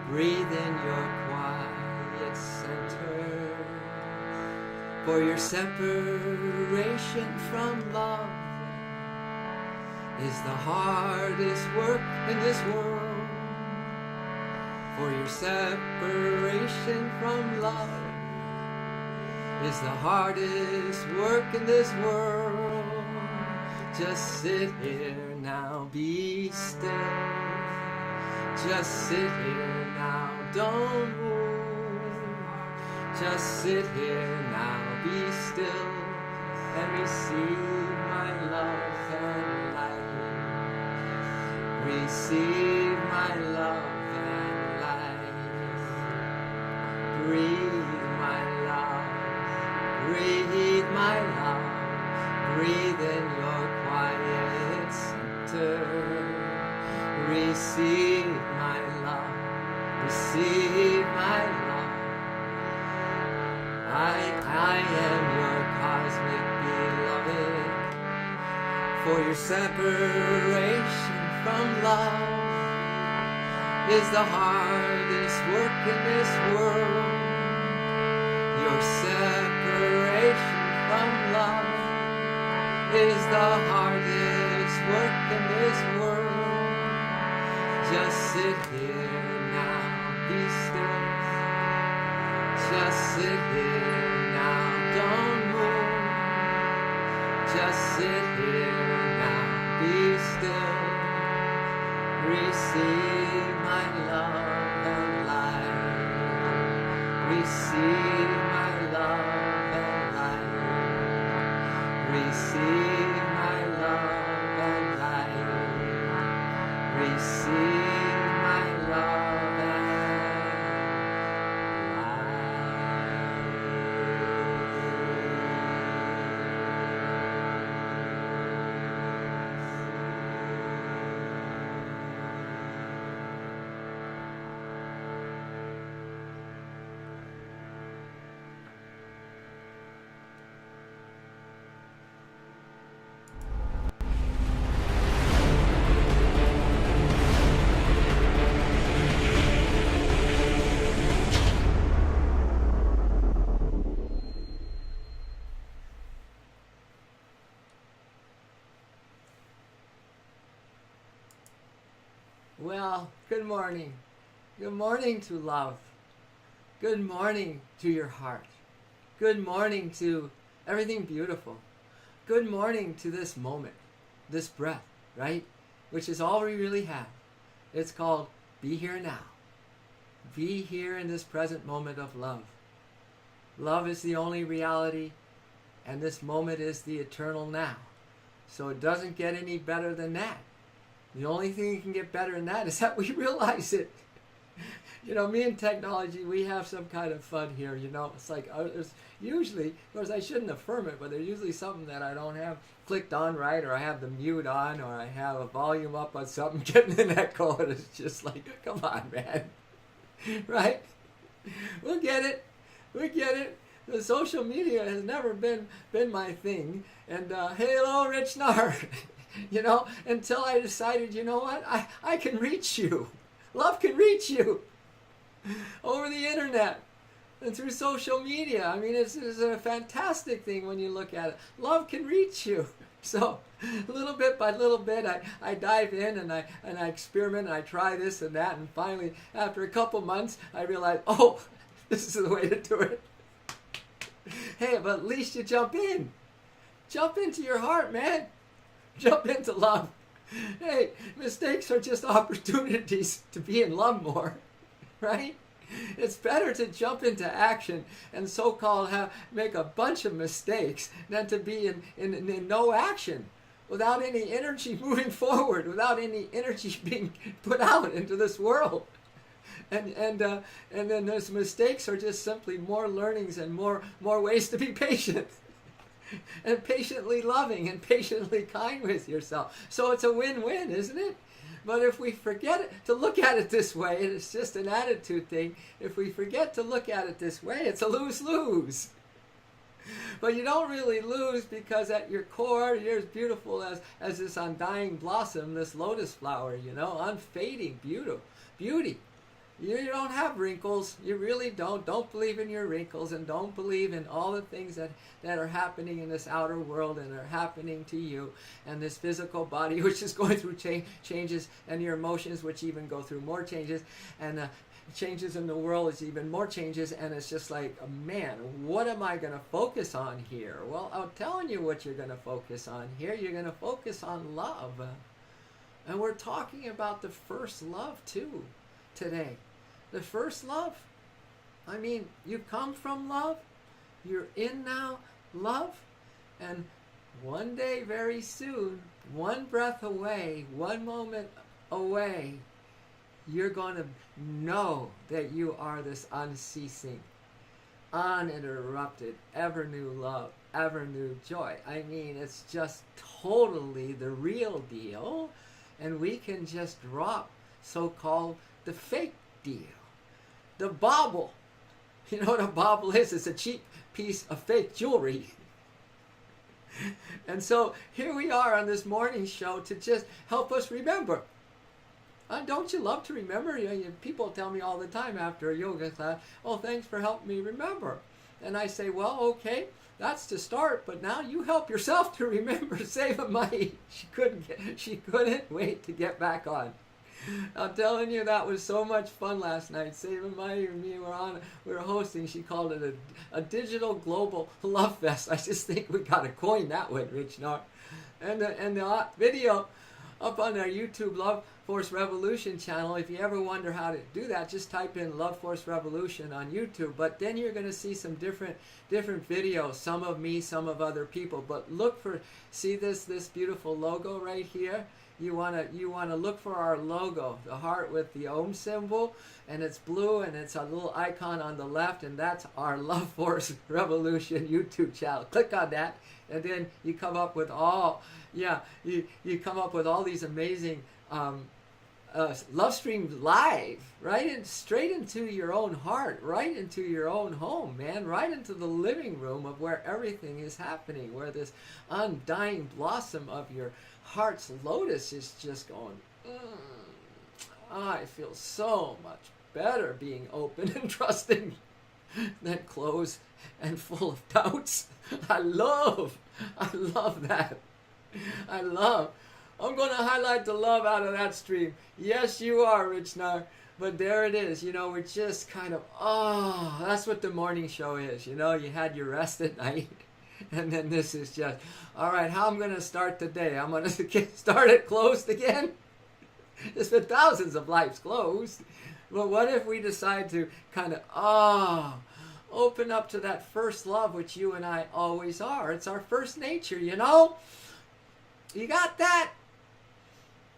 Breathe in your quiet center, for your separation from love is the hardest work in this world. For your separation from love is the hardest work in this world. Just sit here now, be still. Just sit here now, don't move. Just sit here now, be still, and receive my love and light. Receive my love and light. Breathe my love, breathe my love. Breathe in your quiet center. Receive my love, receive my love. I am your cosmic beloved. For your separation from love is the hardest work in this world. Your separation from love is the hardest work in this world. Just sit here now, be still. Just sit here now, don't move. Just sit here now, be still. Receive my love and light. Receive my love and light. Receive my love and light. Receive my love and Well, good morning. Good morning to love. Good morning to your heart. Good morning to everything beautiful. Good morning to this moment, this breath, right? Which is all we really have. It's called be here now. Be here in this present moment of love. Love is the only reality, and this moment is the eternal now. So it doesn't get any better than that. The only thing that can get better than that is that we realize it. You know, me and technology, we have some kind of fun here, you know. It's like, there's usually, of course I shouldn't affirm it, but there's usually something that I don't have clicked on right, or I have the mute on, or I have a volume up on something getting an echo, and it's just like, come on, man. Right? We'll get it. We get it. The social media has never been my thing. And hello, Rich Nar. You know, until I decided, you know what, I can reach you. Love can reach you over the internet and through social media. I mean, it's a fantastic thing when you look at it. Love can reach you. So little bit by little bit, I dive in and I experiment and I try this and that, and finally, after a couple months, I realized, oh, this is the way to do it. Hey, but at least you jump in. Jump into your heart, man. Jump into love. Hey, mistakes are just opportunities to be in love more, right? It's better to jump into action and so-called make a bunch of mistakes than to be in no action, without any energy moving forward, without any energy being put out into this world. And then those mistakes are just simply more learnings and more ways to be patient. And patiently loving and patiently kind with yourself. So it's a win-win, isn't it? But if we forget to look at it this way, and it's just an attitude thing, if we forget to look at it this way, it's a lose-lose. But you don't really lose, because at your core, you're as beautiful as this undying blossom, this lotus flower, you know, unfading beauty. You don't have wrinkles. You really don't. Don't believe in your wrinkles, and don't believe in all the things that are happening in this outer world and are happening to you, and this physical body which is going through changes, and your emotions which even go through more changes, and changes in the world is even more changes, and it's just like, man, what am I going to focus on here? Well, I'm telling you what you're going to focus on here. You're going to focus on love. And we're talking about the first love too today. The first love. I mean, you come from love. You're in now love. And one day, very soon, one breath away, one moment away, you're going to know that you are this unceasing, uninterrupted, ever new love, ever new joy. I mean, it's just totally the real deal. And we can just drop so-called the fake deal. The bauble. You know what a bauble is? It's a cheap piece of fake jewelry. And so here we are on this morning show to just help us remember. Don't you love to remember? People tell me all the time after a yoga class, oh, thanks for helping me remember. And I say, well, okay, that's to start, but now you help yourself to remember. Saving money. She couldn't wait to get back on. I'm telling you, that was so much fun last night. Saving Money and me we were hosting. She called it a digital global love fest. I just think we got to coin that one, Rich Nar. And the video up on our YouTube Love Force Revolution channel. If you ever wonder how to do that, just type in Love Force Revolution on YouTube. But then you're going to see some different videos, some of me, some of other people. But see this beautiful logo right here? You want to look for our logo, the heart with the Om symbol, and it's blue, and it's a little icon on the left, and that's our Love Force Revolution YouTube channel. Click on that, and then you come up with you come up with all these amazing love streams live, straight into your own heart, right into your own home, man, right into the living room of where everything is happening, where this undying blossom of your heart's lotus is just going, I feel so much better being open and trusting than closed and full of doubts. I love that. I'm going to highlight the love out of that stream. Yes, you are, Rich Nar. But there it is. We're just kind of, that's what the morning show is. You had your rest at night. And then this is just, all right, how I'm going to start the day? I'm going to start it closed again? There's been thousands of lives closed. But what if we decide to kind of, open up to that first love, which you and I always are. It's our first nature, You got that?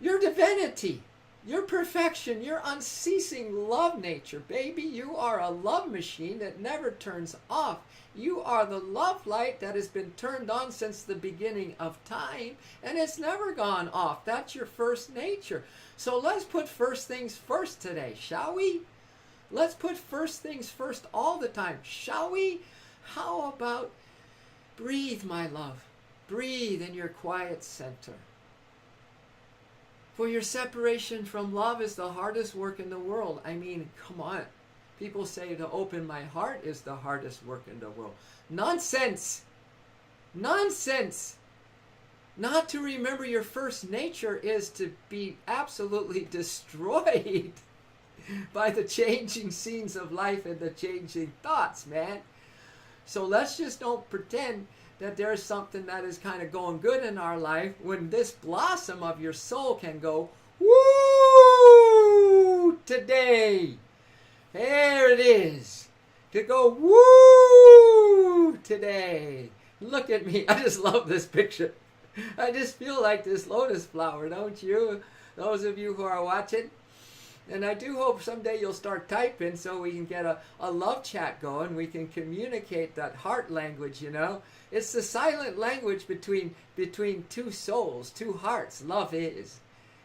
Your divinity, your perfection, your unceasing love nature, baby. You are a love machine that never turns off. You are the love light that has been turned on since the beginning of time, and it's never gone off. That's your first nature. So let's put first things first today, shall we? Let's put first things first all the time, shall we? How about breathe, my love. Breathe in your quiet center. For your separation from love is the hardest work in the world. I mean, come on. People say to open my heart is the hardest work in the world. Nonsense! Nonsense! Not to remember your first nature is to be absolutely destroyed by the changing scenes of life and the changing thoughts, man. So let's just don't pretend that there's something that is kind of going good in our life when this blossom of your soul can go, woo, today. There it is. To go, woo, today. Look at me. I just love this picture. I just feel like this lotus flower, don't you? Those of you who are watching. And I do hope someday you'll start typing so we can get a love chat going. We can communicate that heart language, It's the silent language between two souls, two hearts. Love is.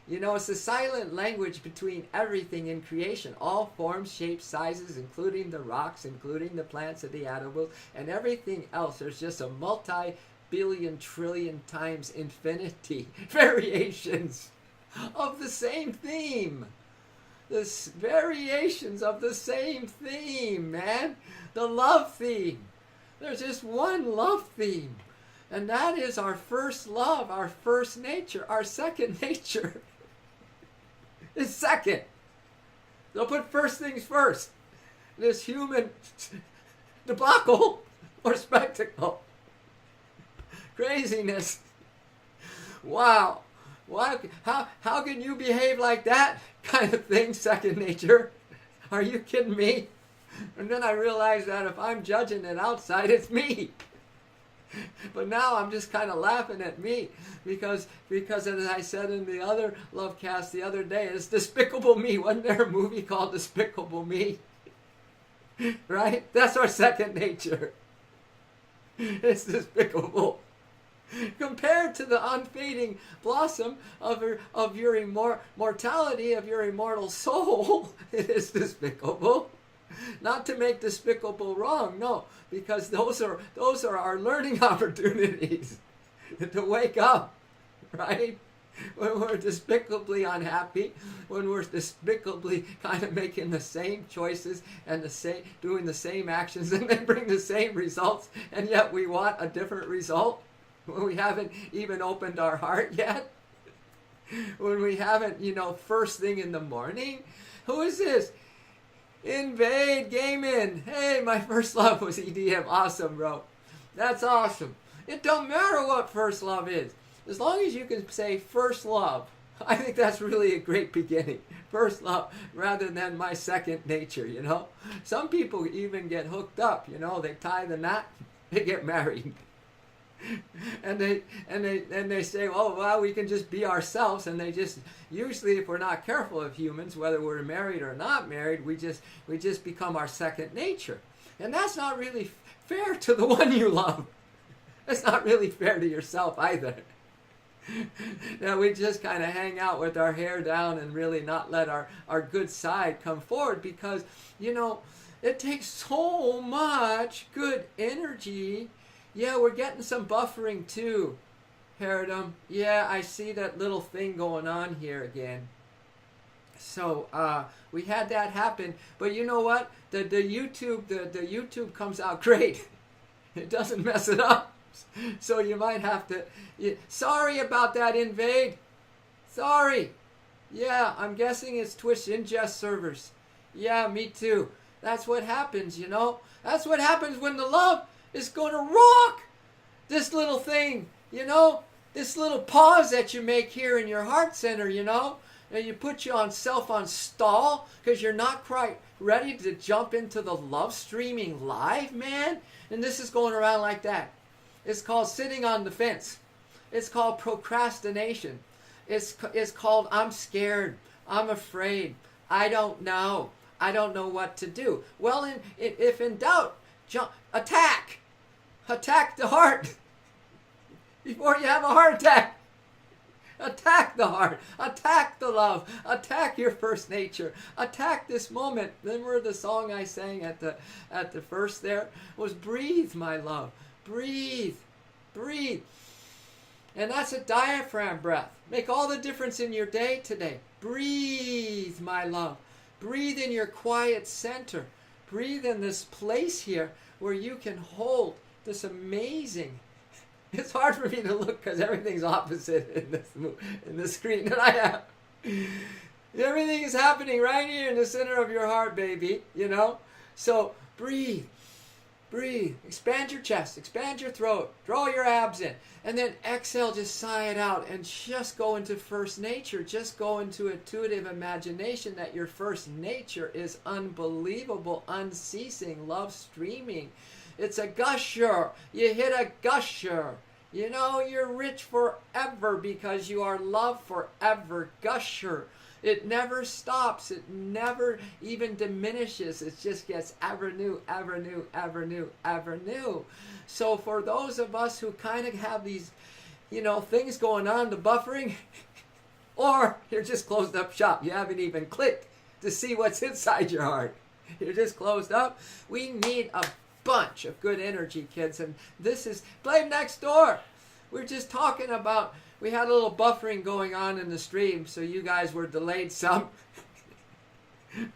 It's the silent language between everything in creation. All forms, shapes, sizes, including the rocks, including the plants and the animals, and everything else. There's just a multi-billion, trillion times infinity variations of the same theme. the variations of the same theme, man. The love theme. There's just one love theme. And that is our first love, our first nature, our second nature. It's second. They'll put first things first. This human debacle or spectacle. Craziness. Wow. Why, how can you behave like that kind of thing, second nature? Are you kidding me? And then I realized that if I'm judging it outside, it's me. But now I'm just kind of laughing at me because as I said in the other Love Cast the other day, it's Despicable Me. Wasn't there a movie called Despicable Me? Right? That's our second nature. It's despicable. Compared to the unfading blossom of your mortality, of your immortal soul, it is despicable. Not to make despicable wrong, no, because those are our learning opportunities to wake up, right? When we're despicably unhappy, when we're despicably kind of making the same choices and doing the same actions and they bring the same results, and yet we want a different result when we haven't even opened our heart yet, when we haven't, first thing in the morning. Who is this? Invade Gaming. Hey, my first love was EDM. Awesome, bro. That's awesome. It don't matter what first love is. As long as you can say first love, I think that's really a great beginning. First love rather than my second nature, Some people even get hooked up, they tie the knot, they get married. And they say, oh, well, we can just be ourselves, and they just, usually if we're not careful of humans, whether we're married or not married, we just become our second nature. And that's not really fair to the one you love. It's not really fair to yourself either. Now we just kind of hang out with our hair down and really not let our good side come forward because, it takes so much good energy. Yeah, we're getting some buffering too, Herodom. Yeah, I see that little thing going on here again. So we had that happen, but you know what? The YouTube comes out great. It doesn't mess it up. So you might have to. Sorry about that, Invade. Sorry. Yeah, I'm guessing it's Twitch ingest servers. Yeah, me too. That's what happens, That's what happens when the love is going to rock this little thing, this little pause that you make here in your heart center, and you put you on stall because you're not quite ready to jump into the love streaming live, man. And this is going around like that. It's called sitting on the fence. It's called procrastination. It's called I'm scared. I'm afraid. I don't know. I don't know what to do. Well, if in doubt, attack. Attack the heart before you have a heart attack. Attack the heart. Attack the love. Attack your first nature. Attack this moment. Remember the song I sang at the first there was breathe, my love. Breathe. Breathe. And that's a diaphragm breath. Make all the difference in your day today. Breathe, my love. Breathe in your quiet center. Breathe in this place here where you can hold this amazing. It's hard for me to look because everything's opposite in this screen that I have. Everything is happening right here in the center of your heart, baby. So breathe. Breathe. Expand your chest. Expand your throat. Draw your abs in. And then exhale, just sigh it out and just go into first nature. Just go into intuitive imagination that your first nature is unbelievable, unceasing, love streaming. It's a gusher. You hit a gusher. You're rich forever because you are loved forever. Gusher. It never stops. It never even diminishes. It just gets ever new, ever new, ever new, ever new. So for those of us who kind of have these, things going on, the buffering, or you're just closed up shop. You haven't even clicked to see what's inside your heart. You're just closed up. We need a bunch of good energy, kids, and this is Blame Next Door. We're just talking about, we had a little buffering going on in the stream, so you guys were delayed some.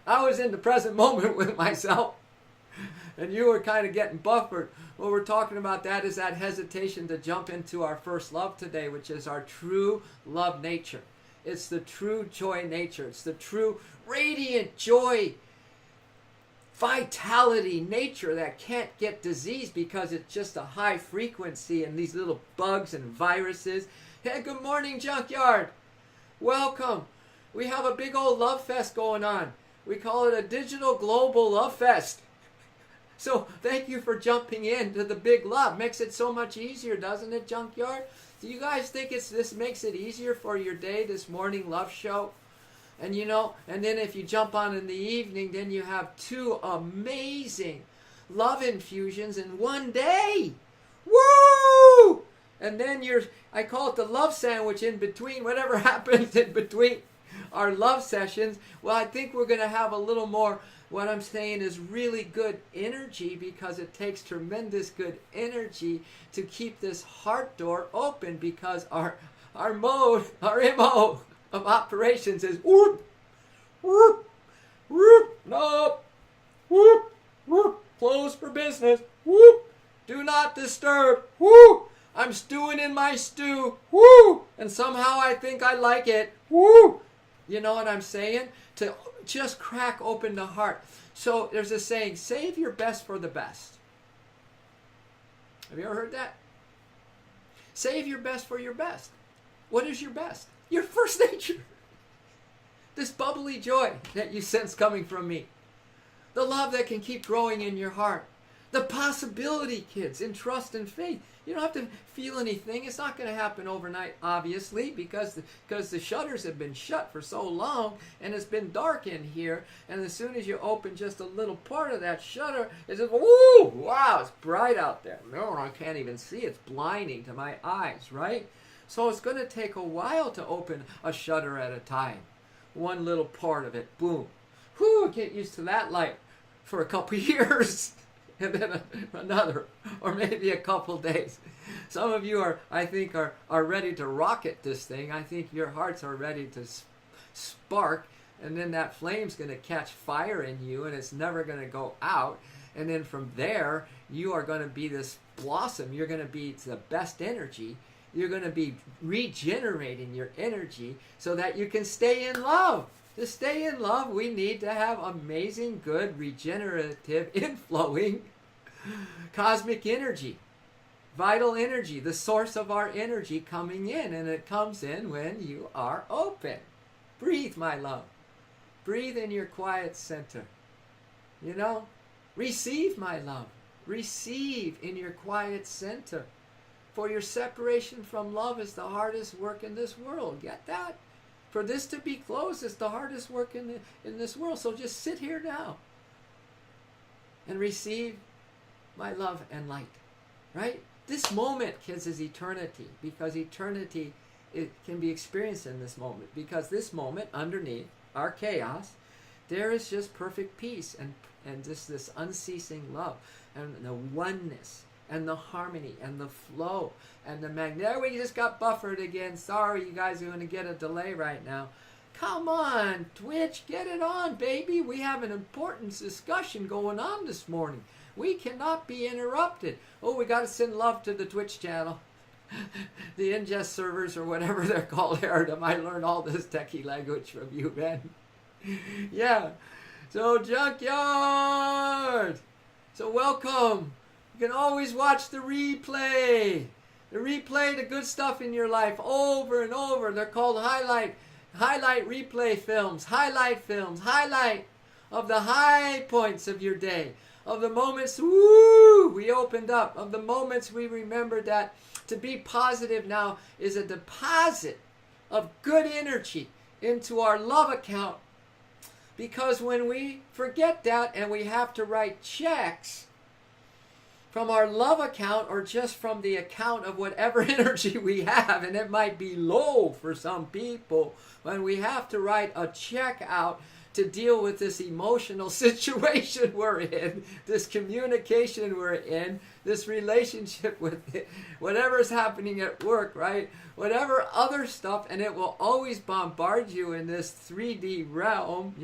I was in the present moment with myself, and you were kind of getting buffered. What we're talking about, that is that hesitation to jump into our first love today, which is our true love nature. It's the true joy nature. It's the true radiant joy, vitality nature that can't get diseased because it's just a high frequency and these little bugs and viruses. Hey, good morning, Junkyard. Welcome. We have a big old love fest going on. We call it a digital global love fest. So thank you for jumping into the big love. Makes it so much easier, doesn't it, Junkyard? Do you guys think this makes it easier for your day, this morning love show? And and then if you jump on in the evening, then you have 2 amazing love infusions in one day. Woo! And then I call it the love sandwich in between, whatever happens in between our love sessions. Well, I think we're going to have a little more, what I'm saying is really good energy, because it takes tremendous good energy to keep this heart door open, because our MO of operations is whoop, whoop, whoop, no, whoop, whoop, close for business, whoop, do not disturb, whoop, I'm stewing in my stew, whoo, and somehow I think I like it, whoo. You know what I'm saying? To just crack open the heart. So there's a saying, save your best for the best. Have you ever heard that? Save your best for your best. What is your best? Your first nature. This bubbly joy that you sense coming from me. The love that can keep growing in your heart. The possibility, kids, in trust and faith. You don't have to feel anything. It's not going to happen overnight, obviously, because the shutters have been shut for so long, and it's been dark in here. And as soon as you open just a little part of that shutter, it's just, woo, wow, it's bright out there. No, I can't even see. It's blinding to my eyes, right? So it's going to take a while to open a shutter at a time. One little part of it, boom. Whew, get used to that light for a couple years. And then another, or maybe a couple days. Some of you I think are ready to rocket this thing. I think your hearts are ready to spark, and then that flame's going to catch fire in you, and it's never going to go out. And then from there, you are going to be this blossom. You're going to be the best energy. You're going to be regenerating your energy so that you can stay in love. To stay in love, we need to have amazing, good, regenerative, inflowing cosmic energy, vital energy, the source of our energy coming in. And it comes in when you are open. Breathe, my love. Breathe in your quiet center. Receive, my love. Receive in your quiet center. For your separation from love is the hardest work in this world. Get that? For this to be closed is the hardest work in this world. So just sit here now and receive my love and light. Right? This moment, kids, is eternity. Because eternity, it can be experienced in this moment. Because this moment, underneath our chaos, there is just perfect peace and just this unceasing love and the oneness and the harmony and the flow and the there we just got buffered again. Sorry, you guys are going to get a delay right now. Come on, Twitch, get it on, baby. We have an important discussion going on this morning. We cannot be interrupted. Oh, we got to send love to the Twitch channel. The ingest servers or whatever they're called, Aridum. I learned all this techie language from you, man. Yeah. So, Junkyard. So, welcome. You can always watch the replay. The good stuff in your life over and over. They're called highlight replay films. Highlight of the high points of your day. Of the moments, we opened up. Of the moments we remembered that to be positive now is a deposit of good energy into our love account. Because when we forget that and we have to write checks from our love account or just from the account of whatever energy we have, and it might be low for some people, when we have to write a check out to deal with this emotional situation we're in, this communication we're in, this relationship with it, whatever's happening at work, right? Whatever other stuff, and it will always bombard you in this 3D realm,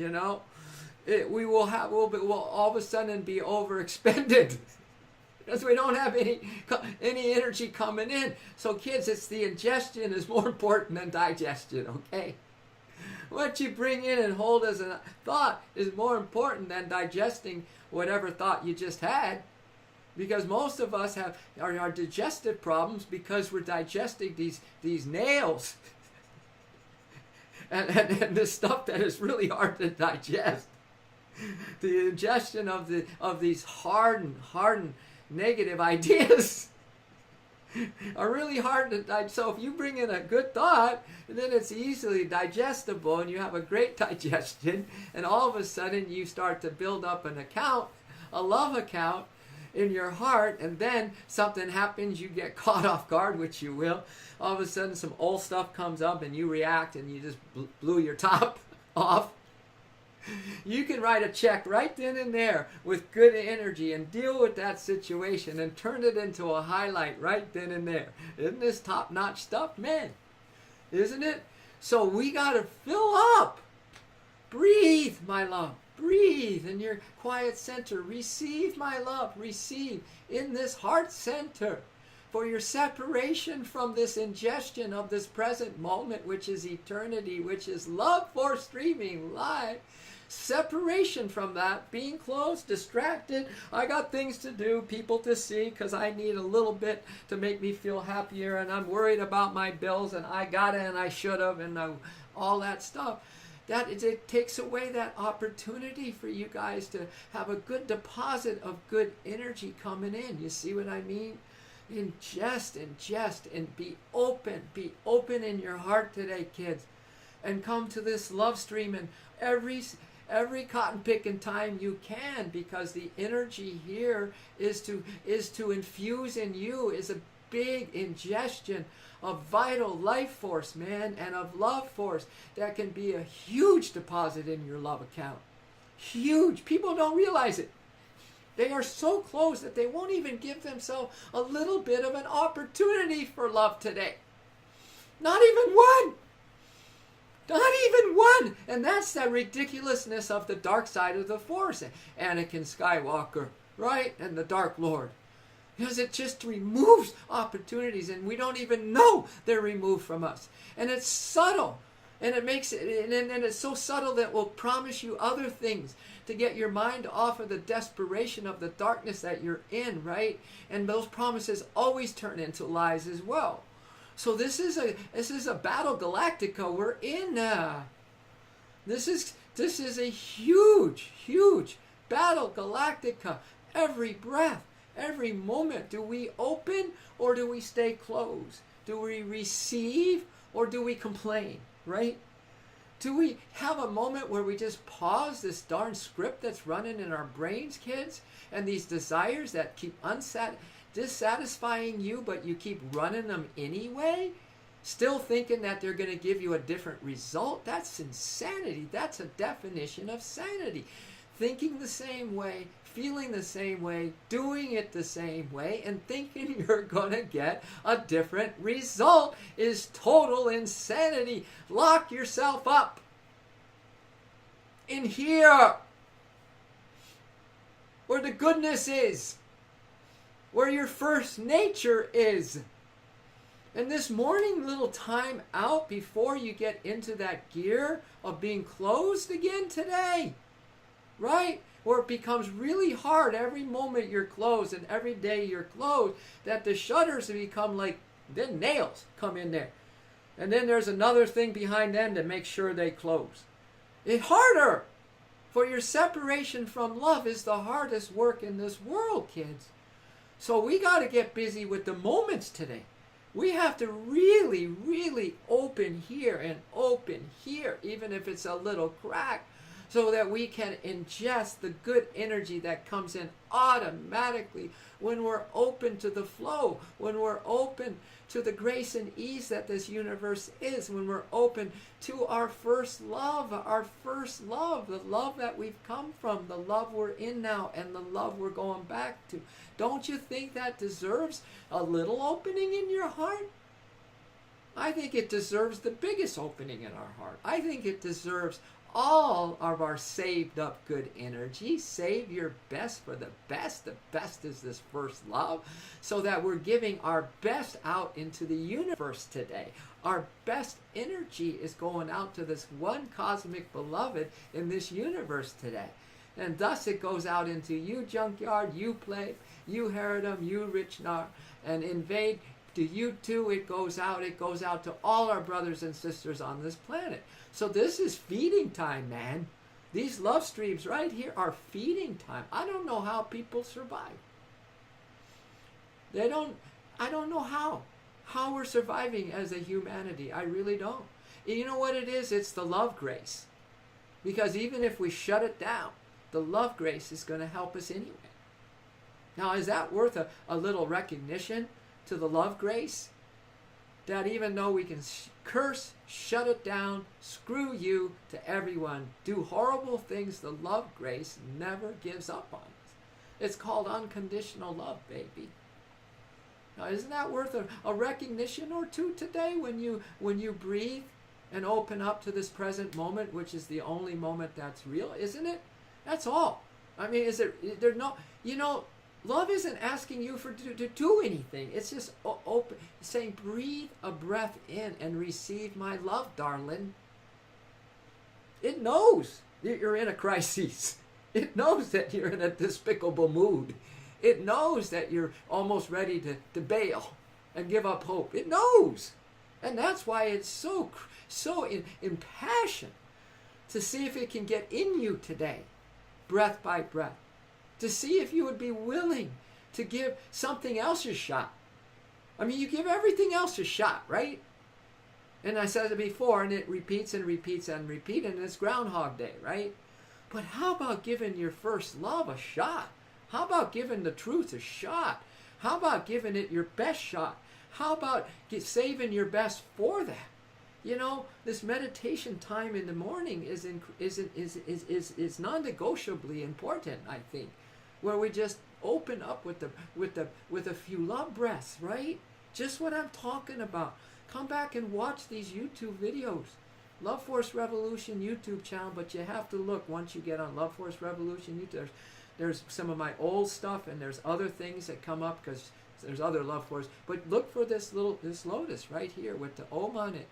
we will have, we'll all of a sudden be overexpended. Because we don't have any energy coming in. So kids, it's the ingestion is more important than digestion, okay? What you bring in and hold as a thought is more important than digesting whatever thought you just had. Because most of us have our digestive problems because we're digesting these nails and this stuff that is really hard to digest. The ingestion of these hardened negative ideas are really hard to digest. So if you bring in a good thought, then it's easily digestible and you have a great digestion, and all of a sudden you start to build up an account, a love account in your heart, and then something happens, you get caught off guard, which you will. All of a sudden some old stuff comes up and you react and you just blew your top off. You can write a check right then and there with good energy and deal with that situation and turn it into a highlight right then and there. Isn't this top-notch stuff, man? Isn't it? So we got to fill up. Breathe, my love. Breathe in your quiet center. Receive my love. Receive in this heart center. For your separation from this ingestion of this present moment, which is eternity, which is love for streaming live. Separation from that, being closed, distracted. I got things to do, people to see, because I need a little bit to make me feel happier, and I'm worried about my bills, and I gotta, and I should have, and all that stuff. It takes away that opportunity for you guys to have a good deposit of good energy coming in. You see what I mean? Ingest, and be open in your heart today, kids, and come to this love stream and every cotton picking time you can, because the energy here is to infuse in you is a big ingestion of vital life force, man, and of love force that can be a huge deposit in your love account. Huge. People don't realize it. They are so close that they won't even give themselves a little bit of an opportunity for love today. Not even one. Not even one. And that's the ridiculousness of the dark side of the Force. Anakin Skywalker, right? And the Dark Lord. Because it just removes opportunities, and we don't even know they're removed from us. And it's subtle. And it makes it, and it's so subtle that it will promise you other things to get your mind off of the desperation of the darkness that you're in, right? And those promises always turn into lies as well. So this is a battle galactica we're in. This is a huge battle galactica. Every breath, every moment. Do we open or do we stay closed? Do we receive or do we complain? Right? Do we have a moment where we just pause this darn script that's running in our brains, kids, and these desires that keep dissatisfying you, but you keep running them anyway, still thinking that they're going to give you a different result? That's insanity. That's a definition of sanity. Thinking the same way, feeling the same way, doing it the same way, and thinking you're going to get a different result is total insanity. Lock yourself up in here, where the goodness is, where your first nature is. And this morning little time out before you get into that gear of being closed again today, right? Or it becomes really hard every moment you're closed and every day you're closed, that the shutters become like, then nails come in there. And then there's another thing behind them to make sure they close. It's harder. For your separation from love is the hardest work in this world, kids. So we got to get busy with the moments today. We have to really open here and open here, even if it's a little crack, so that we can ingest the good energy that comes in automatically when we're open to the flow, when we're open to the grace and ease that this universe is, when we're open to our first love, the love that we've come from, the love we're in now, and the love we're going back to. Don't you think that deserves a little opening in your heart? I think it deserves the biggest opening in our heart. I think it deserves all of our saved up good energy. Save your best for the best. The best is this first love, so that we're giving our best out into the universe today. Our best energy is going out to this one cosmic beloved in this universe today. And thus it goes out into you, Junkyard, you Play, you Haradum, you Richnar, and Invade. To you too, it goes out to all our brothers and sisters on this planet. So this is feeding time, man. These love streams right here are feeding time. I don't know how people survive. I don't know how we're surviving as a humanity. I really don't. You know what it is? It's the love grace. Because even if we shut it down, the love grace is going to help us anyway. Now, is that worth a little recognition to the love grace? That even though we can curse, shut it down, screw you to everyone, do horrible things, the love grace never gives up on us. It's called unconditional love, baby. Now, isn't that worth a recognition or two today when you breathe and open up to this present moment, which is the only moment that's real, isn't it? That's all. I mean, there's no, love isn't asking you to do anything. It's just open, saying, breathe a breath in and receive my love, darling. It knows that you're in a crisis. It knows that you're in a despicable mood. It knows that you're almost ready to bail and give up hope. It knows. And that's why it's so impassioned to see if it can get in you today, breath by breath. To see if you would be willing to give something else a shot. I mean, you give everything else a shot, right? And I said it before, and it repeats and repeats and repeats, and it's Groundhog Day, right? But how about giving your first love a shot? How about giving the truth a shot? How about giving it your best shot? How about saving your best for that? This meditation time in the morning is non-negotiably important, I think, where we just open up with a few love breaths, right? Just what I'm talking about. Come back and watch these YouTube videos. Love Force Revolution YouTube channel, but you have to look once you get on Love Force Revolution YouTube. There's some of my old stuff, and there's other things that come up because there's other Love Force. But look for this lotus right here with the Om on it.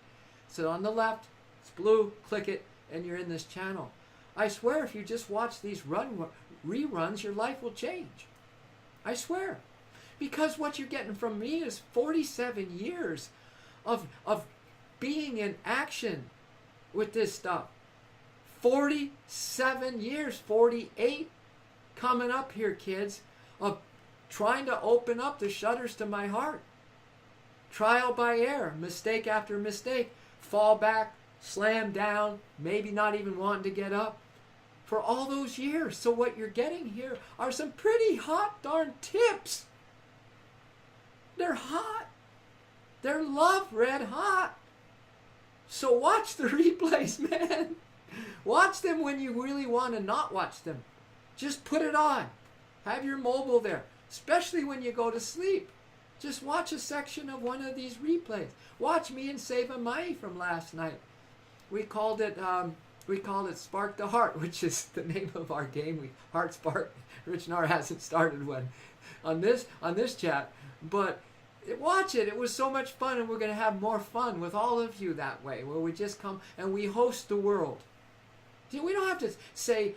So on the left, it's blue, click it, and you're in this channel. I swear if you just watch these reruns, your life will change. I swear. Because what you're getting from me is 47 years of being in action with this stuff. 47 years, 48 coming up here, kids, of trying to open up the shutters to my heart. Trial by error, mistake after mistake, fall back, slam down, maybe not even wanting to get up for all those years. So what you're getting here are some pretty hot darn tips. They're hot. They're love red hot. So watch the replays, man. Watch them when you really want to not watch them. Just put it on. Have your mobile there, especially when you go to sleep. Just watch a section of one of these replays. Watch me and Seva Mai from last night. We called it Spark the Heart, which is the name of our game. Heart Spark. Rich Nar hasn't started one on this chat, but watch it. It was so much fun, and we're going to have more fun with all of you that way, where we just come and we host the world. We don't have to say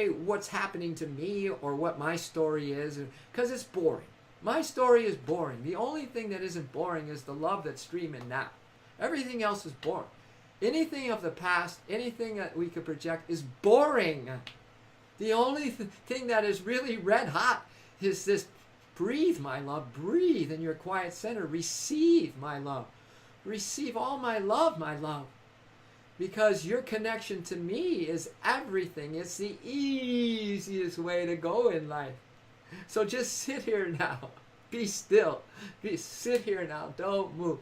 what's happening to me or what my story is, because it's boring. My story is boring. The only thing that isn't boring is the love that's streaming now. Everything else is boring. Anything of the past, anything that we could project is boring. The only thing that is really red hot is this: breathe, my love, breathe in your quiet center. Receive, my love. Receive all my love, my love. Because your connection to me is everything. It's the easiest way to go in life. So just sit here now. Be still. Sit here now. Don't move.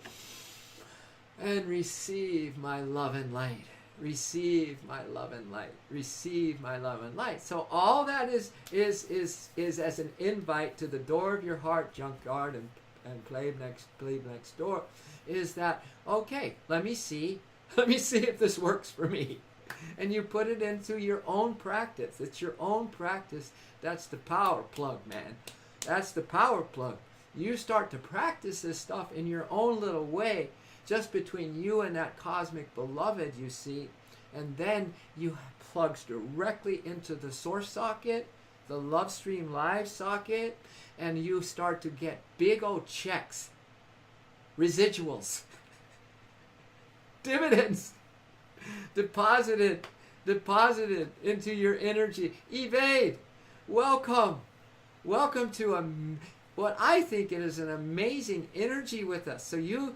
And receive my love and light. Receive my love and light. Receive my love and light. So all that is as an invite to the door of your heart, Junkyard and play next door, is that, okay, let me see if this works for me. And you put it into your own practice. It's your own practice. That's the power plug, man. That's the power plug. You start to practice this stuff in your own little way, just between you and that cosmic beloved, you see. And then you plugs directly into the source socket, the Love Stream Live socket, and you start to get big old checks, residuals, dividends, deposited into your energy. Evade, welcome to what I think is an amazing energy with us. So you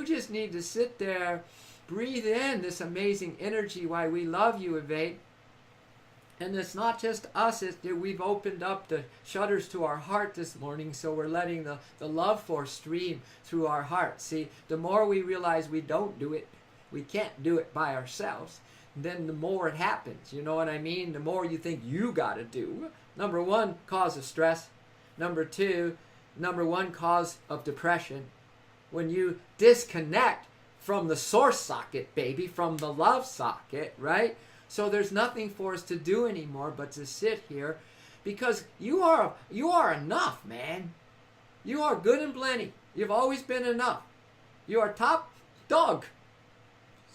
just need to sit there, breathe in this amazing energy. Why we love you, Evade. And it's not just us, we've opened up the shutters to our heart this morning, so we're letting the love force stream through our heart. See, the more we realize we don't do it, we can't do it by ourselves, then the more it happens. You know what I mean? The more you think you got to do. Number one, cause of stress. Number one, cause of depression. When you disconnect from the source socket, baby, from the love socket, right? So there's nothing for us to do anymore but to sit here, because you are enough, man. You are good and plenty. You've always been enough. You are top dog.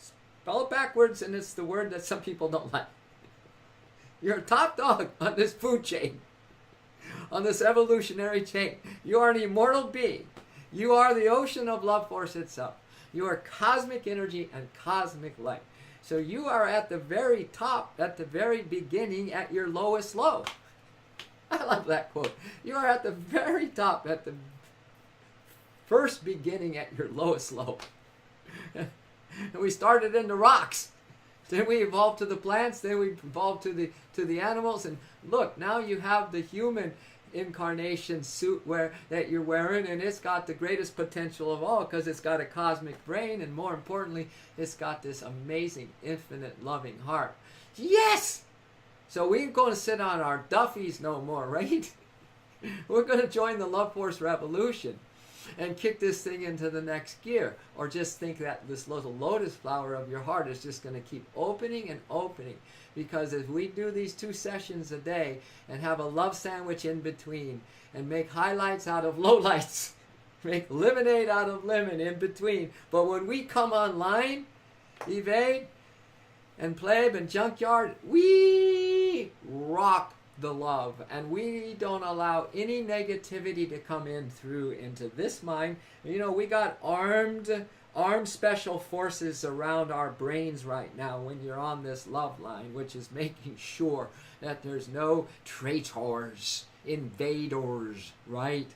Spell it backwards, and it's the word that some people don't like. You're a top dog on this food chain, on this evolutionary chain. You are an immortal being. You are the ocean of love force itself. You are cosmic energy and cosmic light. So you are at the very top, at the very beginning, at your lowest low. I love that quote. You are at the very top, at the first beginning, at your lowest low. And we started in the rocks. Then we evolved to the plants. Then we evolved to the animals. And look, now you have the human incarnation suit that you're wearing, and it's got the greatest potential of all, because it's got a cosmic brain, and more importantly, it's got this amazing, infinite, loving heart. Yes! So we ain't going to sit on our Duffies no more, right? We're going to join the Love Force Revolution and kick this thing into the next gear. Or just think that this little lotus flower of your heart is just going to keep opening and opening. Because as we do these 2 sessions a day and have a love sandwich in between and make highlights out of lowlights, make lemonade out of lemon in between. But when we come online, Evade and Plebe and Junkyard, we rock the love, and we don't allow any negativity to come in through into this mind. You know, we got armed special forces around our brains right now when you're on this love line, which is making sure that there's no traitors, invaders, right?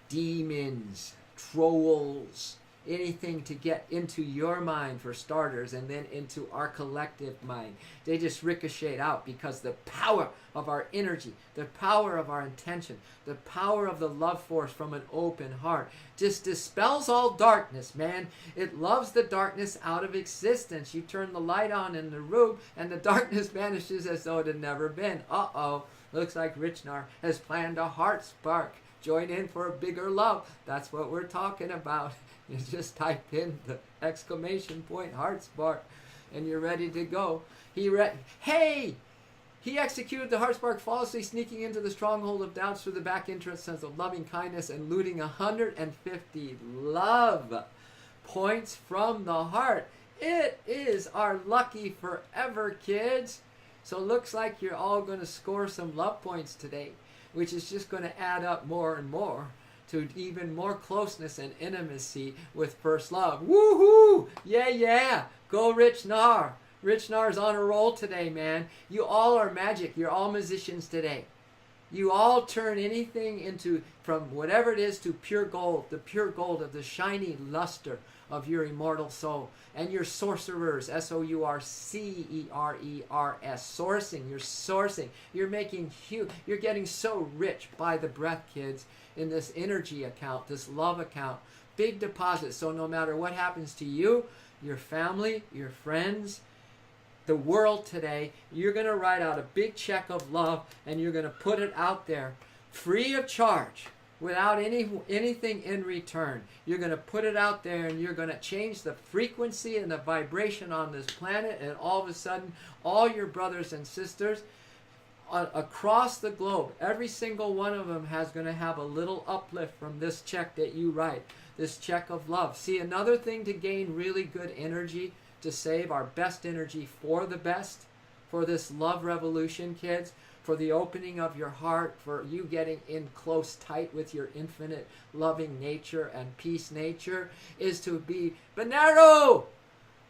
Demons, trolls, anything to get into your mind for starters, and then into our collective mind. They just ricochet out, because the power of our energy, the power of our intention, the power of the love force from an open heart just dispels all darkness, man. It loves the darkness out of existence. You turn the light on in the room and the darkness vanishes as though it had never been. Uh-oh, looks like Richnar has planned a heart spark. Join in for a bigger love. That's what we're talking about. You just type in the exclamation point heart spark and you're ready to go. Hey! He executed the heart spark flawlessly, sneaking into the stronghold of doubts through the back entrance of loving kindness and looting 150 love points from the heart. It is our lucky forever, kids. So it looks like you're all going to score some love points today, which is just going to add up more and more to even more closeness and intimacy with first love. Woohoo! Yeah, yeah! Go Rich Nar! Rich Nar's on a roll today, man. You all are magic. You're all musicians today. You all turn anything into, from whatever it is, to pure gold, the pure gold of the shiny luster of your immortal soul. And you're sorcerers, S-O-U-R-C-E-R-E-R-S, sourcing. You're sourcing. You're making huge. You're getting so rich by the breath, kids, in this energy account, this love account. Big deposits. So no matter what happens to you, your family, your friends, the world today, you're going to write out a big check of love and you're going to put it out there free of charge without anything in return. You're going to put it out there, and you're going to change the frequency and the vibration on this planet, and all of a sudden, all your brothers and sisters across the globe, every single one of them has going to have a little uplift from this check that you write, this check of love. See, another thing to gain really good energy, to save our best energy for the best, for this love revolution, kids, for the opening of your heart, for you getting in close tight with your infinite loving nature and peace nature, is to be Bonero.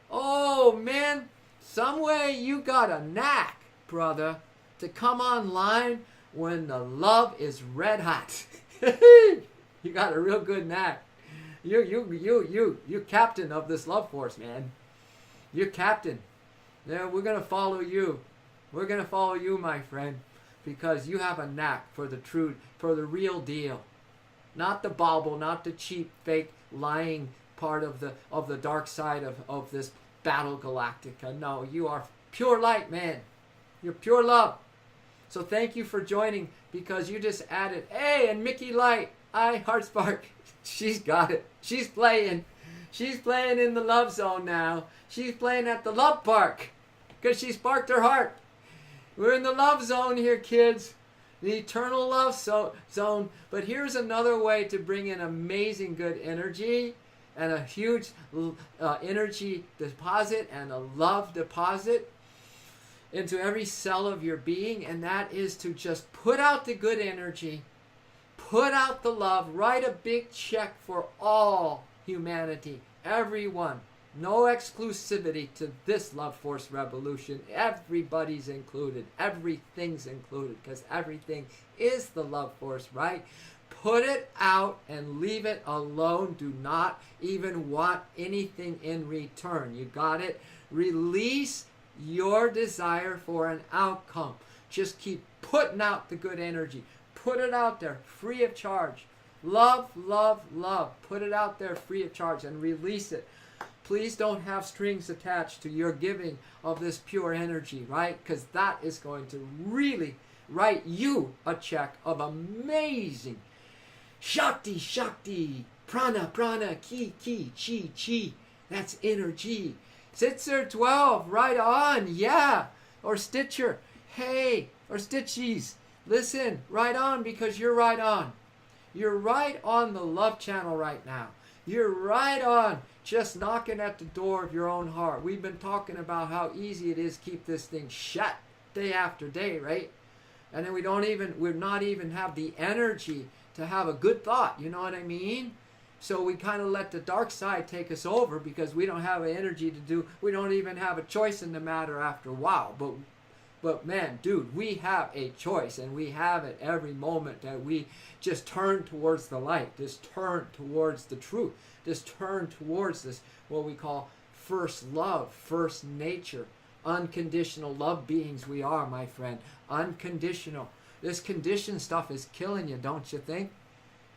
Oh man, some way you got a knack, brother, to come online when the love is red hot. You got a real good knack. You captain of this love force, man. You're captain. Yeah, we're gonna follow you. We're going to follow you, my friend, because you have a knack for the truth, for the real deal. Not the bauble, not the cheap, fake, lying part of the dark side of this battle galactica. No, you are pure light, man. You're pure love. So thank you for joining, because you just added, hey, and Mickey Light, Heartspark, she's got it. She's playing. She's playing in the love zone now. She's playing at the love park because she sparked her heart. We're in the love zone here, kids. The eternal love zone. But here's another way to bring in amazing good energy and a huge energy deposit and a love deposit into every cell of your being. And that is to just put out the good energy, put out the love, write a big check for all humanity, everyone. No exclusivity to this love force revolution. Everybody's included. Everything's included, because everything is the love force, right? Put it out and leave it alone. Do not even want anything in return. You got it? Release your desire for an outcome. Just keep putting out the good energy. Put it out there free of charge. Love, love, love. Put it out there free of charge and release it. Please don't have strings attached to your giving of this pure energy, right? Because that is going to really write you a check of amazing Shakti, Shakti, Prana, Prana, Ki, Ki, Chi, Chi. That's energy. Sitzer 12, right on, yeah. Or Stitcher, hey. Or Stitchies, listen, right on, because you're right on. You're right on the love channel right now. You're right on, just knocking at the door of your own heart. We've been talking about how easy it is to keep this thing shut day after day, right? And then we're not even have the energy to have a good thought, you know what I mean? So we kind of let the dark side take us over because we don't have the energy to do, we don't even have a choice in the matter after a while. But man, dude, we have a choice, and we have it every moment that we just turn towards the light, just turn towards the truth, just turn towards this, what we call first love, first nature, unconditional love beings we are, my friend, unconditional. This conditioned stuff is killing you, don't you think?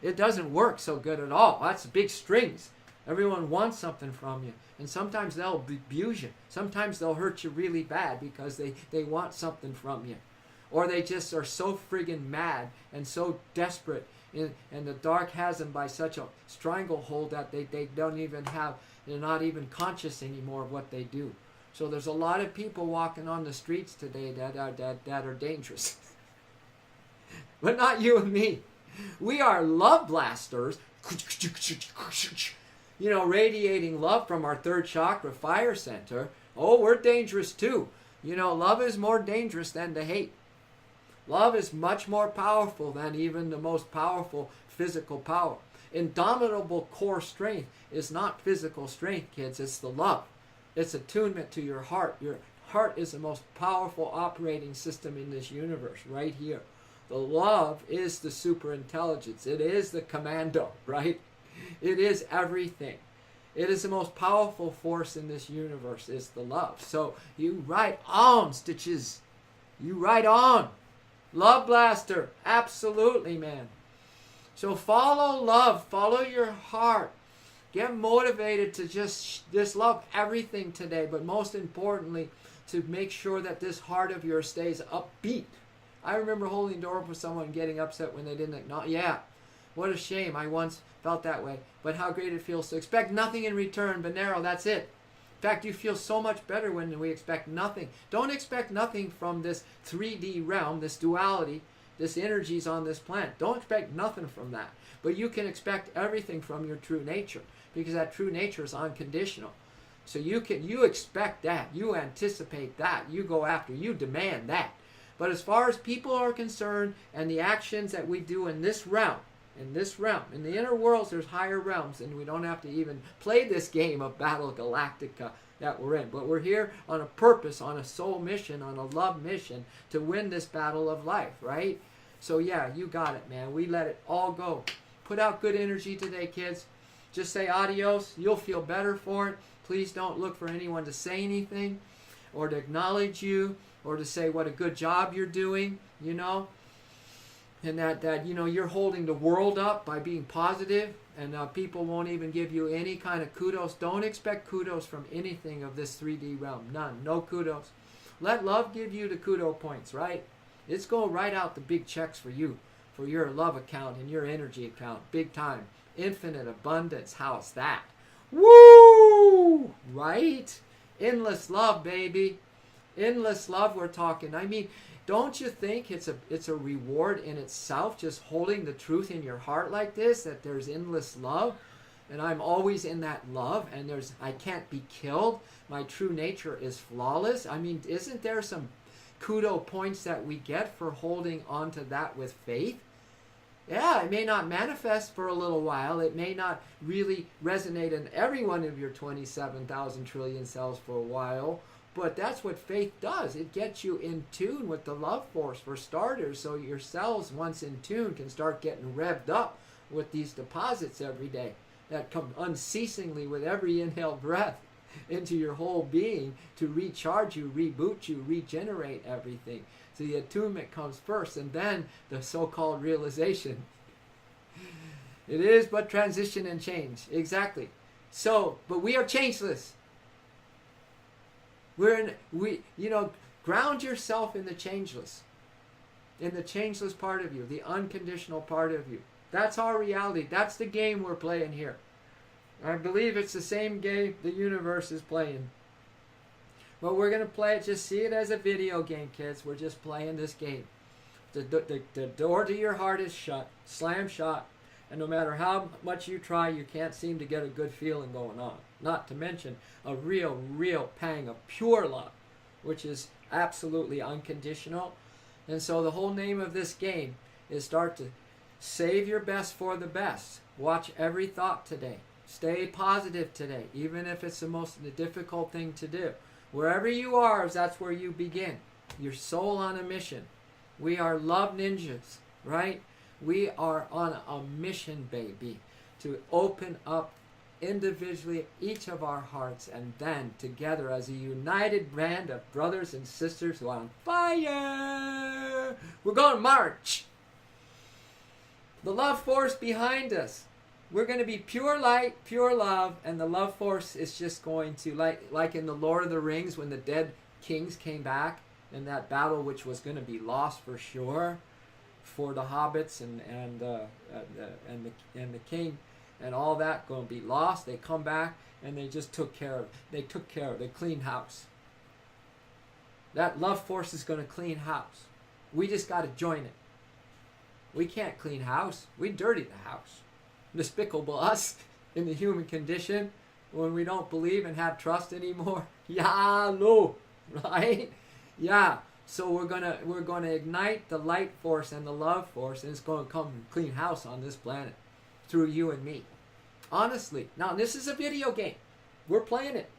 It doesn't work so good at all. That's big strings. Everyone wants something from you. And sometimes they'll abuse you. Sometimes they'll hurt you really bad because they want something from you. Or they just are so friggin' mad and so desperate. And the dark has them by such a stranglehold that they don't even have, they're not even conscious anymore of what they do. So there's a lot of people walking on the streets today that are dangerous. But not you and me. We are love blasters. You know, radiating love from our third chakra fire center. Oh, we're dangerous too. You know, love is more dangerous than the hate. Love is much more powerful than even the most powerful physical power. Indomitable core strength is not physical strength, kids. It's the love. It's attunement to your heart. Your heart is the most powerful operating system in this universe, right here. The love is the super intelligence. It is the commando, right? It is everything. It is the most powerful force in this universe, is the love. So you right on, Stitches. You right on. Love blaster. Absolutely, man. So follow love. Follow your heart. Get motivated to just love everything today. But most importantly, to make sure that this heart of yours stays upbeat. I remember holding the door for someone getting upset when they didn't acknowledge. Yeah. What a shame. I once felt that way. But how great it feels to expect nothing in return, but narrow, that's it. In fact, you feel so much better when we expect nothing. Don't expect nothing from this 3D realm, this duality, this energies on this planet. Don't expect nothing from that. But you can expect everything from your true nature, because that true nature is unconditional. So you expect that, you anticipate that, you go after, you demand that. But as far as people are concerned, and the actions that we do in this realm, in the inner worlds, there's higher realms, and we don't have to even play this game of Battle Galactica that we're in. But we're here on a purpose, on a soul mission, on a love mission to win this battle of life, right? So yeah, you got it, man. We let it all go. Put out good energy today, kids. Just say adios. You'll feel better for it. Please don't look for anyone to say anything or to acknowledge you or to say what a good job you're doing, you know. And that you know, you're holding the world up by being positive, and people won't even give you any kind of kudos. Don't expect kudos from anything of this 3D realm. None. No kudos. Let love give you the kudo points, right? It's going right out the big checks for you, for your love account and your energy account. Big time. Infinite abundance. How's that? Woo! Right? Endless love, baby. Endless love we're talking. I mean, don't you think it's a reward in itself, just holding the truth in your heart like this, that there's endless love, and I'm always in that love, and I can't be killed. My true nature is flawless. I mean, isn't there some kudo points that we get for holding on to that with faith? Yeah, it may not manifest for a little while. It may not really resonate in every one of your 27,000 trillion cells for a while. But that's what faith does. It gets you in tune with the love force, for starters, so your cells, once in tune, can start getting revved up with these deposits every day that come unceasingly with every inhaled breath into your whole being to recharge you, reboot you, regenerate everything. So the attunement comes first, and then the so-called realization. It is but transition and change. Exactly. So, but we are changeless. Ground yourself in the changeless part of you, the unconditional part of you. That's our reality. That's the game we're playing here. I believe it's the same game the universe is playing. But we're going to play it, just see it as a video game, kids. We're just playing this game. The door to your heart is shut, slam shut, and no matter how much you try, you can't seem to get a good feeling going on. Not to mention a real, real pang of pure love, which is absolutely unconditional. And so the whole name of this game is start to save your best for the best. Watch every thought today. Stay positive today, even if it's the difficult thing to do. Wherever you are, that's where you begin. Your soul on a mission. We are love ninjas, right? We are on a mission, baby, to open up individually each of our hearts, and then together as a united band of brothers and sisters who are on fire, we're going to march. The love force behind us. We're going to be pure light, pure love, and the love force is just going to, like in the Lord of the Rings when the dead kings came back in that battle, which was going to be lost for sure for the hobbits and the king. And all that going to be lost. They come back and they just took care of it. They cleaned house. That love force is going to clean house. We just got to join it. We can't clean house. We dirty the house. Despicable us in the human condition when we don't believe and have trust anymore. Yeah, no, right? Yeah. So we're gonna ignite the light force and the love force, and it's going to come and clean house on this planet through you and me. Honestly. Now, this is a video game. We're playing it.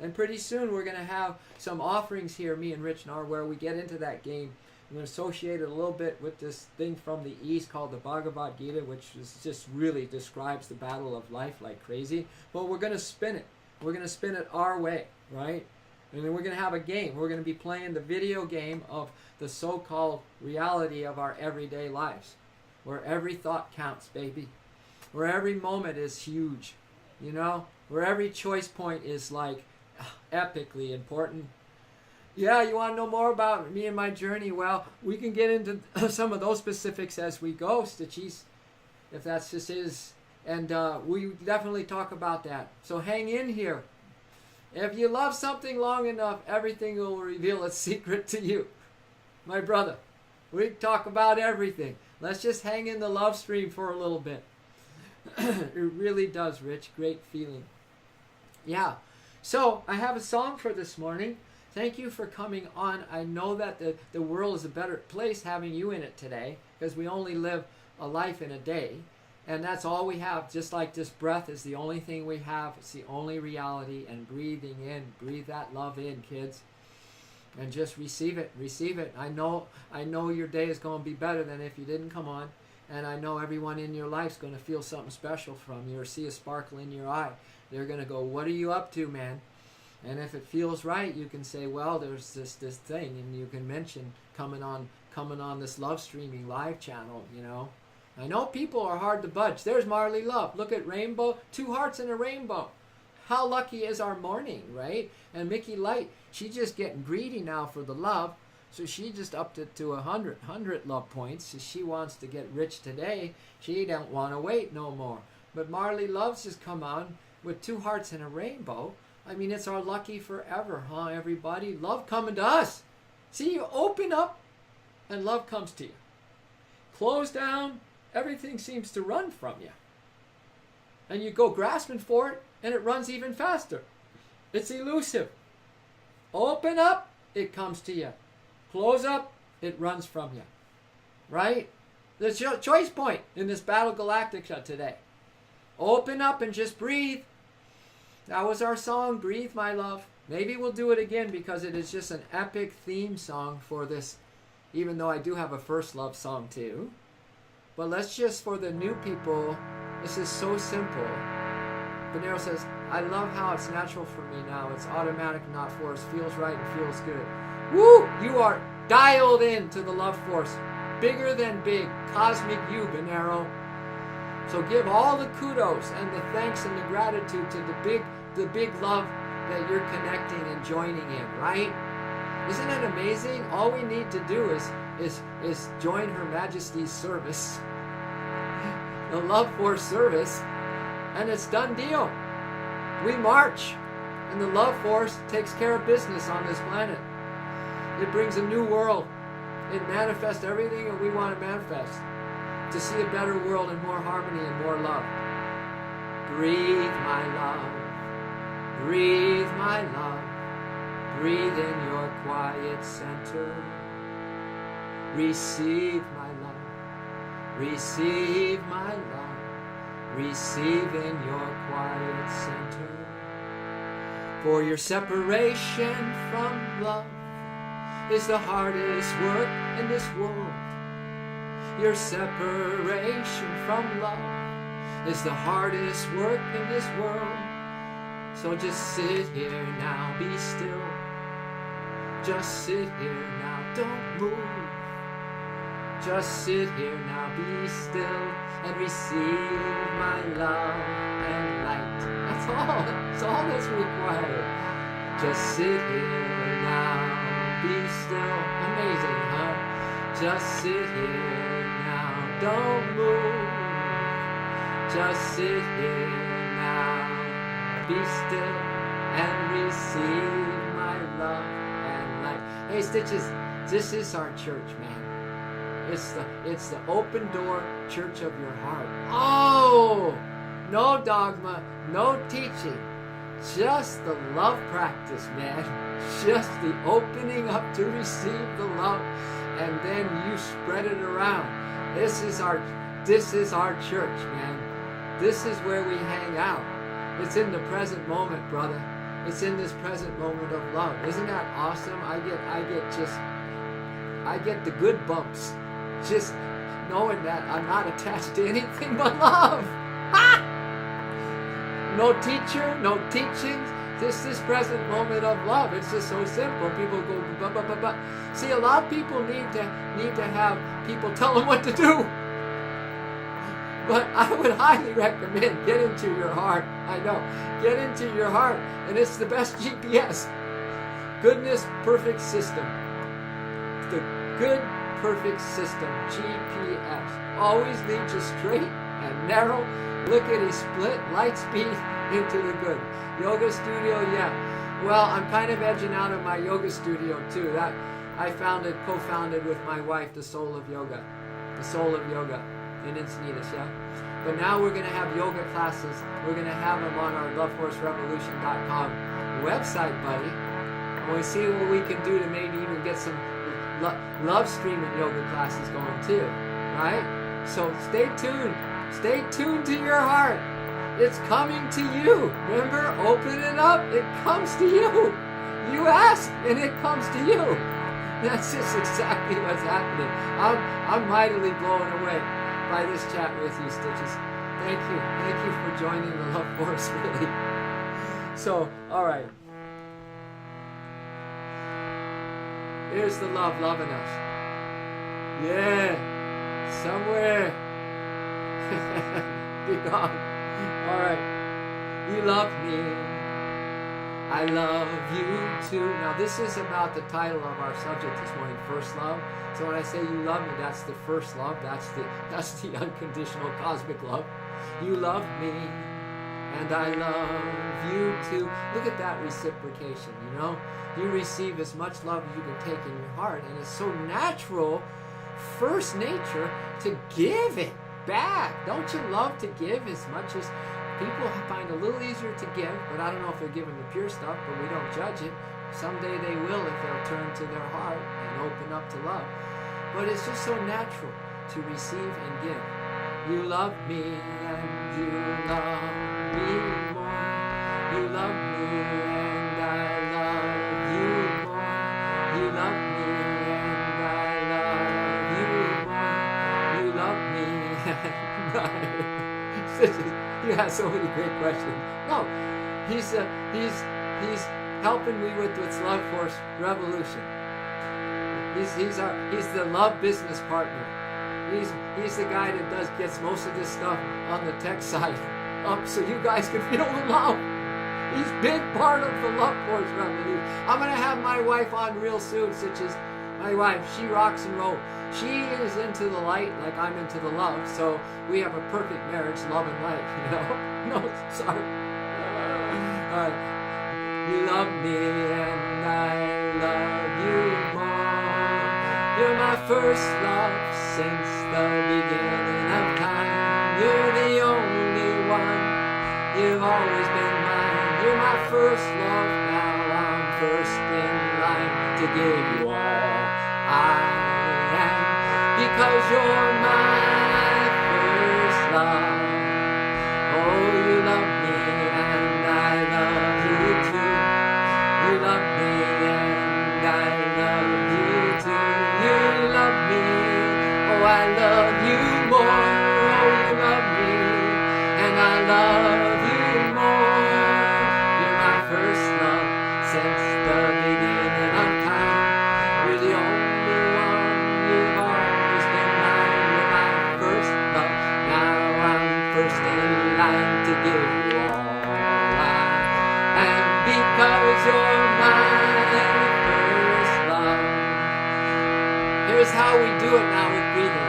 And pretty soon we're going to have some offerings here, me and Rich Nar, where we get into that game. I'm going to associate it a little bit with this thing from the East called the Bhagavad Gita, which just really describes the battle of life like crazy. But we're going to spin it. We're going to spin it our way, right? And then we're going to have a game. We're going to be playing the video game of the so-called reality of our everyday lives, where every thought counts, baby. Where every moment is huge, you know? Where every choice point is like epically important. Yeah, you want to know more about me and my journey? Well, we can get into some of those specifics as we go, Stitchies. if that's just is. And we definitely talk about that. So hang in here. If you love something long enough, everything will reveal its secret to you. My brother, we talk about everything. Let's just hang in the love stream for a little bit. It really does, Rich. Great feeling. Yeah. So I have a song for this morning. Thank you for coming on. I know that the world is a better place having you in it today, because we only live a life in a day. And that's all we have. Just like this breath is the only thing we have. It's the only reality. And breathing in. Breathe that love in, kids. And just receive it. Receive it. I know your day is going to be better than if you didn't come on. And I know everyone in your life is going to feel something special from you or see a sparkle in your eye. They're going to go, what are you up to, man? And if it feels right, you can say, well, there's this thing. And you can mention coming on this love streaming live channel, you know. I know people are hard to budge. There's Marley Love. Look at rainbow. 2 hearts in a rainbow. How lucky is our morning, right? And Mickey Light, she's just getting greedy now for the love. So she just upped it to 100 love points. So she wants to get rich today. She don't want to wait no more. But Marley Love's just come on with 2 hearts in a rainbow. I mean, it's our lucky forever, huh, everybody? Love coming to us. See, you open up and love comes to you. Close down. Everything seems to run from you. And you go grasping for it, and it runs even faster. It's elusive. Open up, it comes to you. Close up, it runs from you. Right? The choice point in this Battle Galactica today. Open up and just breathe. That was our song, Breathe, My Love. Maybe we'll do it again because it is just an epic theme song for this, even though I do have a first love song too. But let's just, for the new people, this is so simple. Venero says, I love how it's natural for me now. It's automatic, not forced. Feels right and feels good. Woo! You are dialed in to the love force. Bigger than big. Cosmic you, Venero. So give all the kudos and the thanks and the gratitude to the big love that you're connecting and joining in, right? Isn't it amazing? All we need to do is join Her Majesty's service, the love force service, and it's done deal. We march, and the love force takes care of business on this planet. It brings a new world. It manifests everything that we want to manifest, to see a better world and more harmony and more love. Breathe, my love. Breathe, my love. Breathe in your quiet center. Receive my love. Receive my love. Receive in your quiet center. For your separation from love is the hardest work in this world. Your separation from love is the hardest work in this world. So just sit here now, be still. Just sit here now, don't move. Just sit here now, be still, and receive my love and light. That's all that's required. Just sit here now, be still. Amazing, huh? Just sit here now, don't move. Just sit here now, be still, and receive my love and light. Hey, Stitches, this is our church, man. It's the open door church of your heart. Oh, no dogma, no teaching, just the love practice, man. Just the opening up to receive the love, and then you spread it around. This is our church, man. This is where we hang out. It's in the present moment, brother. It's in this present moment of love. Isn't that awesome? I get the good bumps. Just knowing that I'm not attached to anything but love. Ha! No teacher, no teachings. Just this present moment of love. It's just so simple. People go, bah, bah, bah, bah. See, a lot of people need to have people tell them what to do. But I would highly recommend get into your heart. I know. Get into your heart. And it's the best GPS. Goodness Perfect System. The good perfect system. GPS. Always leads you straight and narrow. Lickety split, light speed into the good. Yoga studio, yeah. Well, I'm kind of edging out of my yoga studio too. That I co-founded with my wife, the Soul of Yoga in Encinitas, yeah. But now we're going to have yoga classes. We're going to have them on our loveforcerevolution.com website, buddy. And we'll see what we can do to maybe even get some love streaming yoga classes going too, right? So stay tuned. Stay tuned to your heart. It's coming to you. Remember, open it up. It comes to you. You ask, and it comes to you. That's just exactly what's happening. I'm mightily blown away by this chat with you, Stitches. Thank you. Thank you for joining the Love Force, really. So, all right. Here's the love loving us. Yeah. Somewhere. Be gone. All right. You love me. I love you too. Now this is about the title of our subject this morning, first love. So when I say you love me, that's the first love. That's the unconditional cosmic love. You love me, and I love you too. Look at that reciprocation, you know? You receive as much love as you can take in your heart, and it's so natural, first nature, to give it back. Don't you love to give as much as people find a little easier to give, but I don't know if they're giving the pure stuff, but we don't judge it. Someday they will if they'll turn to their heart and open up to love. But it's just so natural to receive and give. You love me and you love me more. You love me and I love you more. You love me and I love you more. You love me and You have so many great questions. No, he's helping me with Love Force Revolution. He's the love business partner. He's the guy that gets most of this stuff on the tech side up so you guys can feel the love. He's a big part of the Love Force Revolution. I'm gonna have my wife on real soon, such as my wife. She rocks and roll. She is into the light like I'm into the love, so we have a perfect marriage, love and light, you know? No, sorry. You love me and I love you more. You're my first love since the beginning of time. You're the only one. You've always been mine. You're my first love. Now I'm first in line to give you all I am. Because you're my first love. Oh, you love me and I love you too. You love me and I love you too. You love me, oh I love you more. Oh, you love me and I love you more. You're my first love since the beginning of time. You're the only one. You've always been mine. You're my first love. Now I'm first in line to give you all I am. Because you're my first love. Here's how we do it now with breathing.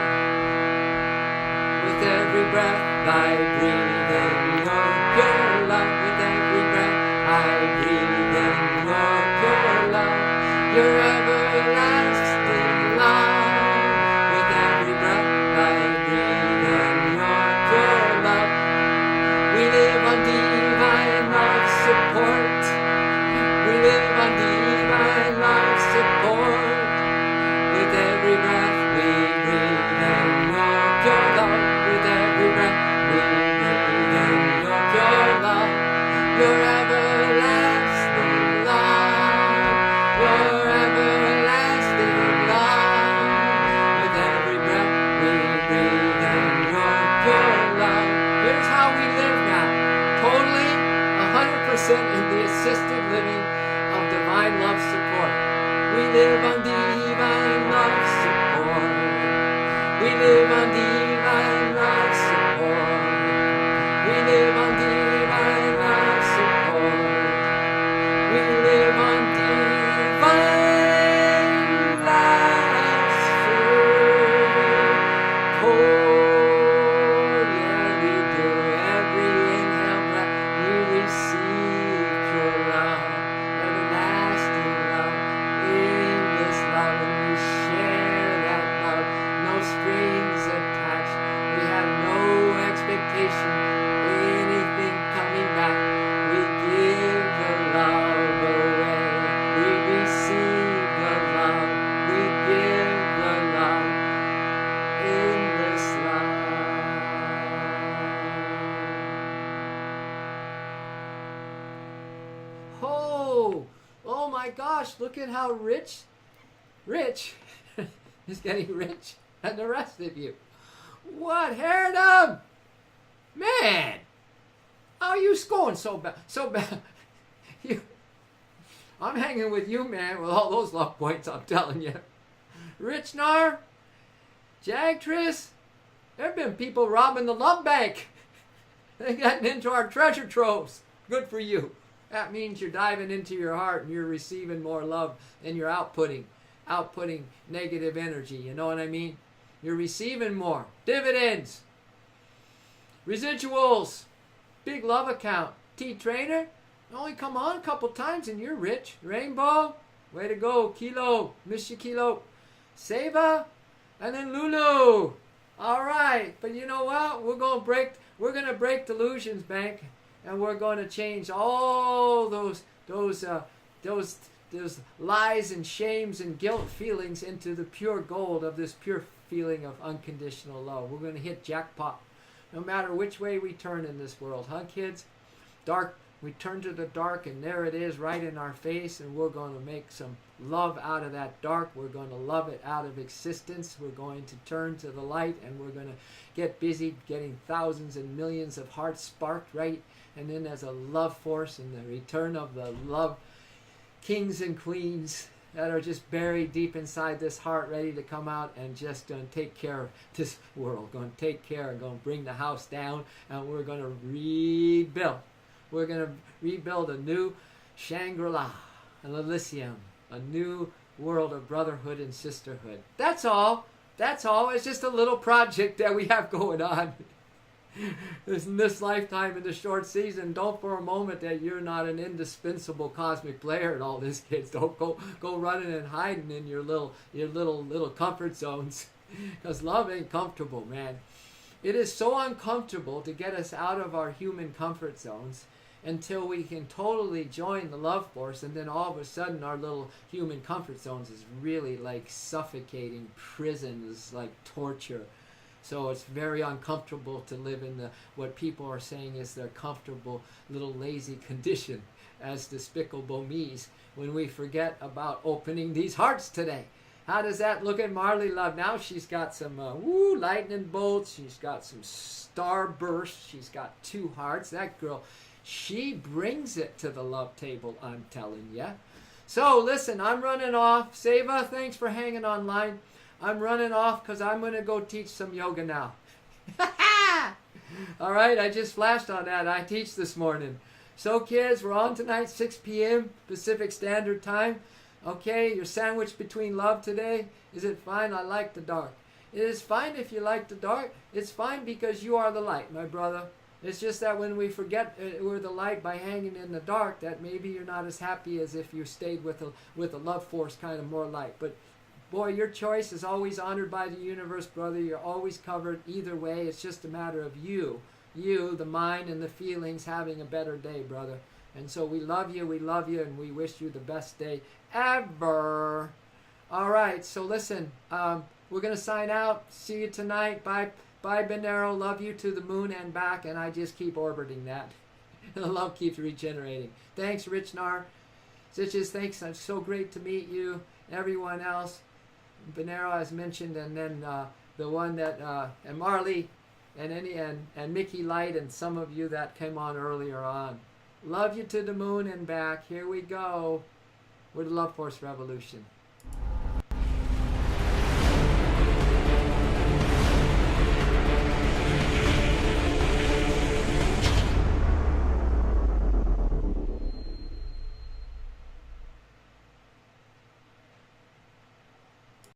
With every breath I breathe in your pure love. With every breath I breathe in your pure love. Your everlasting love. With every breath I breathe in your pure love. We live on divine love support. We live on divine love support. With every breath we breathe in your pure love. With every breath we breathe in your pure love. Your everlasting love. Your everlasting love. With every breath we breathe in your pure love. Here's how we live now. Totally 100% in the assisted living of divine love support. We live on divine love support. We live on divine love support. We live on divine love support. We live on divine love support. Yeah. strings attached. We have no expectation anything coming back. We give the love away. We receive the love. We give the love. Endless love. Oh my gosh, look at how Rich is getting rich, and the rest of you. What, Herdum? Man, how are you scoring so bad? I'm hanging with you, man, with all those love points, I'm telling you. Rich Nar, Jagtris, there have been people robbing the love bank. They're getting into our treasure troves. Good for you. That means you're diving into your heart and you're receiving more love and you're outputting negative energy. You know what I mean? You're receiving more. Dividends. Residuals. Big love account. T-Trainer, only come on a couple times and you're rich. Rainbow, way to go. Kilo, miss you, Kilo. Seva, and then Lulu. All right, but you know what? We're gonna break delusions, bank, and we're going to change all those lies and shames and guilt feelings into the pure gold of this pure feeling of unconditional love. We're going to hit jackpot no matter which way we turn in this world, huh, kids? Dark, we turn to the dark, and there it is right in our face, and we're going to make some love out of that dark. We're going to love it out of existence. We're going to turn to the light, and we're going to get busy getting thousands and millions of hearts sparked, right? And then there's a love force and the return of the love kings and queens that are just buried deep inside this heart, ready to come out and just going to take care of this world, going to take care and going to bring the house down, and we're going to rebuild. We're going to rebuild a new Shangri-La, an Elysium, a new world of brotherhood and sisterhood. That's all. That's all. It's just a little project that we have going on. In this lifetime, in the short season. Don't for a moment that you're not an indispensable cosmic player in all this, kids. Don't go running and hiding in your little comfort zones, because love ain't comfortable, man. It is so uncomfortable to get us out of our human comfort zones until we can totally join the love force, and then all of a sudden our little human comfort zones is really like suffocating prisons, like torture. So it's very uncomfortable to live in what people are saying is their comfortable little lazy condition as despicable me's, when we forget about opening these hearts today. How does that look at Marley Love? Now she's got some lightning bolts. She's got some star bursts. She's got 2 hearts. That girl, she brings it to the love table, I'm telling ya. So listen, I'm running off. Seva, thanks for hanging online. I'm running off because I'm going to go teach some yoga now. All right, I just flashed on that. I teach this morning. So kids, we're on tonight, 6 p.m. Pacific Standard Time. Okay, you're sandwiched between love today. Is it fine? I like the dark. It is fine if you like the dark. It's fine because you are the light, my brother. It's just that when we forget we're the light by hanging in the dark, that maybe you're not as happy as if you stayed with a love force kind of more light. But boy, your choice is always honored by the universe, brother. You're always covered either way. It's just a matter of you, the mind and the feelings, having a better day, brother. And so we love you, and we wish you the best day ever. All right, so listen, we're going to sign out. See you tonight. Bye, Benero. Love you to the moon and back, and I just keep orbiting that. The love keeps regenerating. Thanks, Rich Nar. Sitches, thanks. It's so great to meet you. Everyone else. Benero, as mentioned, and then the one that and Marley and Mickey Light and some of you that came on earlier on. Love you to the moon and back. Here we go with the Love Force Revolution.